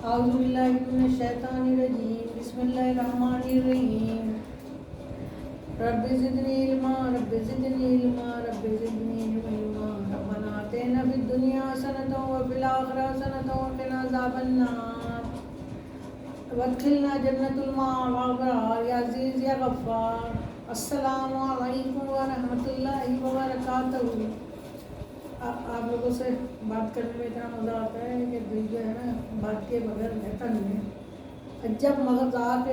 اعوذ باللہ من الشیطان الرجیم بسم اللہ الرحمن الرحیم رب زدنی علما رب زدنی علما رب زدنی علما ربنا آتنا فی الدنیا حسنۃ وفی الآخرۃ حسنۃ وقنا عذاب النار وادخلنا جنت الابرار یا عزیز یا غفار۔ السلام علیکم ورحمۃ اللہ وبرکاتہ۔ آپ لوگوں سے بات کرنے میں اتنا مزہ آتا ہے کہ دل جو ہے نا بات کے بغیر رہتا نہیں ہے۔ عجب مذاق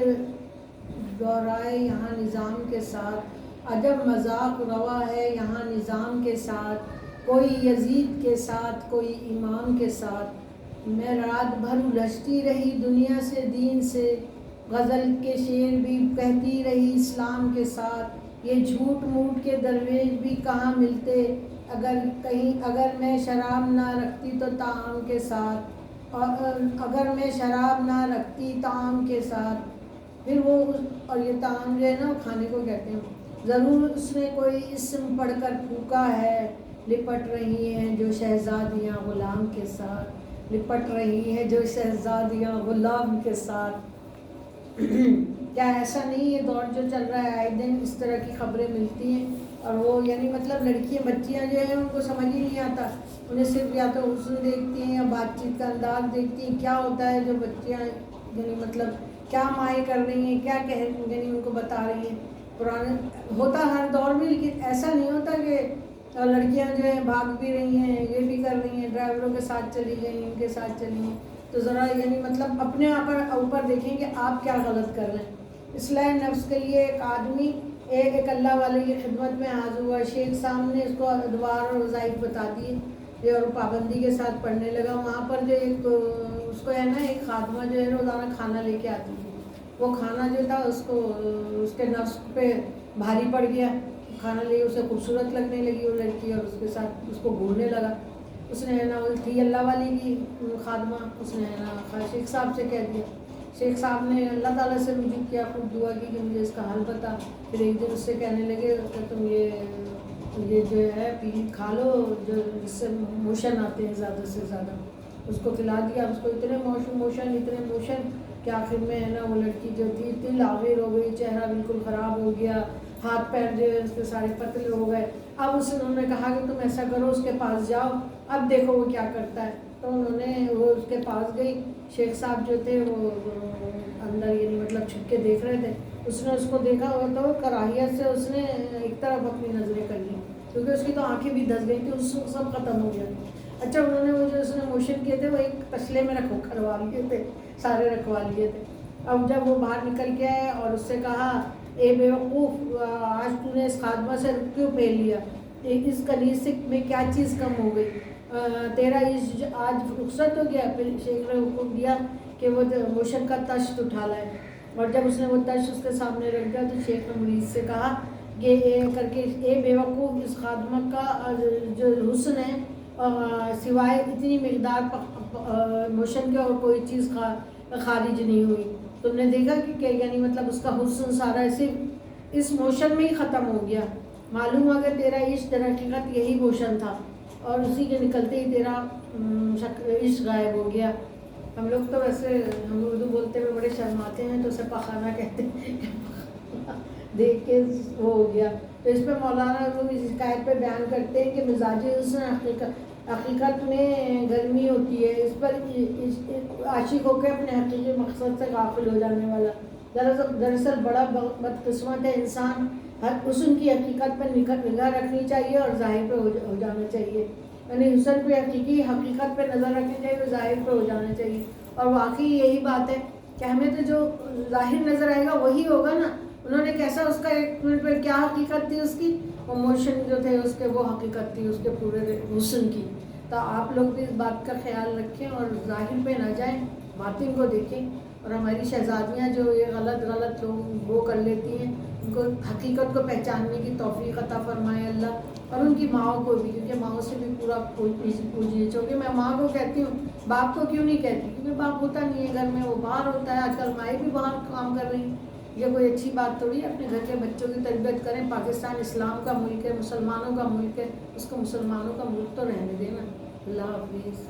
دورائے یہاں نظام کے ساتھ، عجب مذاق روا ہے یہاں نظام کے ساتھ، کوئی یزید کے ساتھ کوئی امام کے ساتھ۔ میں رات بھر الجھتی رہی دنیا سے دین سے، غزل کے شعر بھی کہتی رہی اسلام کے ساتھ۔ یہ جھوٹ موٹ کے درویش بھی کہاں ملتے، اگر میں شراب نہ رکھتی تو طعام کے ساتھ، اگر میں شراب نہ رکھتی طعام کے ساتھ۔ پھر وہ اور یہ طعام جو ہے نا کھانے کو کہتے ہیں۔ ضرور اس نے کوئی اسم پڑھ کر پھونکا ہے، لپٹ رہی ہیں جو شہزادیاں غلام کے ساتھ، لپٹ رہی ہیں جو شہزادیاں غلام کے ساتھ۔ کیا ایسا نہیں یہ دور جو چل رہا ہے آئے دن اس طرح کی خبریں ملتی ہیں، اور وہ یعنی مطلب لڑکیاں بچیاں جو ہیں ان کو سمجھ ہی نہیں آتا، انہیں صرف یا تو حسن دیکھتی ہیں یا بات چیت کا انداز دیکھتی ہیں، کیا ہوتا ہے جو بچیاں یعنی مطلب کیا مائیں کر رہی ہیں، کیا یعنی ان کو بتا رہی ہیں۔ پرانے ہوتا ہر دور میں، لیکن ایسا نہیں ہوتا کہ لڑکیاں جو ہیں بھاگ بھی رہی ہیں، یہ بھی کر رہی ہیں، ڈرائیوروں کے ساتھ چلی گئی، ان کے ساتھ چلی ہیں۔ تو ذرا یعنی مطلب اپنے اوپر دیکھیں کہ آپ کیا غلط کر رہے ہیں۔ اصلاح نفس کے لیے ایک آدمی ایک اللہ والے کی خدمت میں حاضر ہوا، شیخ صاحب نے اس کو ادوار اور وظائف بتا دیے اور پابندی کے ساتھ پڑھنے لگا۔ وہاں پر جو ایک اس کو ہے نا ایک خادمہ جو ہے روزانہ کھانا لے کے آتی تھی، وہ کھانا جو تھا اس کو اس کے نفس پہ بھاری پڑ گیا، کھانا لے اسے خوبصورت لگنے لگی وہ لڑکی، اور اس کے ساتھ اس کو گھورنے لگا۔ اس نے ہے نا وہ تھی اللہ والی کی خادمہ، اس نے ہے نا شیخ صاحب سے کہہ دیا۔ شیخ صاحب نے اللہ تعالیٰ سے رجوع کیا، خوب دعا کی کہ مجھے اس کا حل بتا۔ پھر ایک دن اس سے کہنے لگے کہ تم یہ جو ہے پیٹ کھا لو جو جس سے موشن آتے ہیں زیادہ سے زیادہ، اس کو کھلا دیا۔ اس کو اتنے موشن کہ آخر میں ہے نا وہ لڑکی جو تھی اتنی لاغر ہو گئی، چہرہ بالکل خراب ہو گیا، ہاتھ پیر جو ہے اس کے سارے پتلے ہو گئے۔ اب انہوں نے کہا کہ تم ایسا کرو اس کے پاس جاؤ، اب دیکھو وہ کیا کرتا ہے۔ تو انہوں نے وہ اس کے پاس گئی، شیخ صاحب جو تھے وہ اندر یعنی مطلب چھپ کے دیکھ رہے تھے۔ اس نے اس کو دیکھا اور تو کراہیت سے اس نے ایک طرف اپنی نظریں کر لی، کیونکہ اس کی تو آنکھیں بھی دھس گئی تھی، اس کو سب ختم ہو گیا۔ اچھا انہوں نے وہ جو اس نے موشن کیے تھے وہ ایک تسلے میں کروا لیے تھے، سارے رکھوا لیے تھے۔ اب جب وہ باہر نکل کے آئے اور اس سے کہا اے بیوقوف، آج تو نے اس خادمہ سے کیوں پہ لیا، اس کنیز میں کیا چیز کم ہو گئی، تیرا آج رخصت ہو گیا۔ پھر شیخ نے حکم دیا کہ وہ موشن کا تشت اٹھا لائے، اور جب اس نے وہ تشت اس کے سامنے رکھ دیا تو شیخ نے مرید سے کہا کہ کر کے اے بیوقوف، اس خادمہ کا جو حسن ہے سوائے اتنی مقدار موشن کے اور کوئی چیز خارج نہیں ہوئی۔ تم نے دیکھا کہ یعنی مطلب اس کا حسن سارا صرف اس موشن میں ہی ختم ہو گیا۔ معلوم ہوا کہ تیرا عشق در حقیقت یہی موشن تھا، اور اسی کے نکلتے ہی تیرا عشق غائب ہو گیا۔ ہم لوگ تو ویسے ہم اردو بولتے ہوئے بڑے شرماتے ہیں، تو اسے پخانہ کہتے ہیں، دیکھ کے وہ ہو گیا۔ تو اس پہ مولانا روم اس حکایت پہ بیان کرتے ہیں کہ مزاجی حسن حقیقت میں گرمی ہوتی ہے، اس پر عاشق ہو کے اپنے حقیقی مقصد سے غافل ہو جانے والا۔ دراصل بڑا بدقسمت ہے انسان، ہر حسن کی حقیقت پر نگاہ رکھنی چاہیے اور ظاہر پہ ہو جانا چاہیے، یعنی حسن پہ حقیقت پہ نظر رکھنی چاہیے اور ظاہر پہ ہو جانا چاہیے۔ اور واقعی یہی بات ہے کہ ہمیں تو جو ظاہر نظر آئے گا وہی ہوگا نا۔ انہوں نے کیسا اس کا ایک منٹ پہ کیا حقیقت تھی اس کی، وہ موشن جو تھے اس کے وہ حقیقت تھی اس کے پورے حسن کی۔ تو آپ لوگ بھی اس بات کا خیال رکھیں اور ظاہر پہ نہ جائیں، باطن کو دیکھیں۔ اور ہماری شہزادیاں جو یہ غلط لوگ وہ کر لیتی ہیں، ان کو حقیقت کو پہچاننے کی توفیق عطا فرمائے اللہ، اور ان کی ماؤں کو بھی، کیونکہ ماؤں سے بھی پورا پوجیے۔ چونکہ میں ماں کو کہتی ہوں، باپ کو کیوں نہیں کہتی، کیونکہ باپ ہوتا نہیں ہے گھر میں، وہ باہر ہوتا ہے۔ آج کل مائیں بھی باہر کام کر رہی ہیں، یہ کوئی اچھی بات تھوڑی ہے۔ اپنے گھر کے بچوں کی تربیت کریں۔ پاکستان اسلام کا ملک ہے، مسلمانوں کا ملک ہے، اس کو مسلمانوں کا ملک تو رہنے دینا۔ اللہ حافظ۔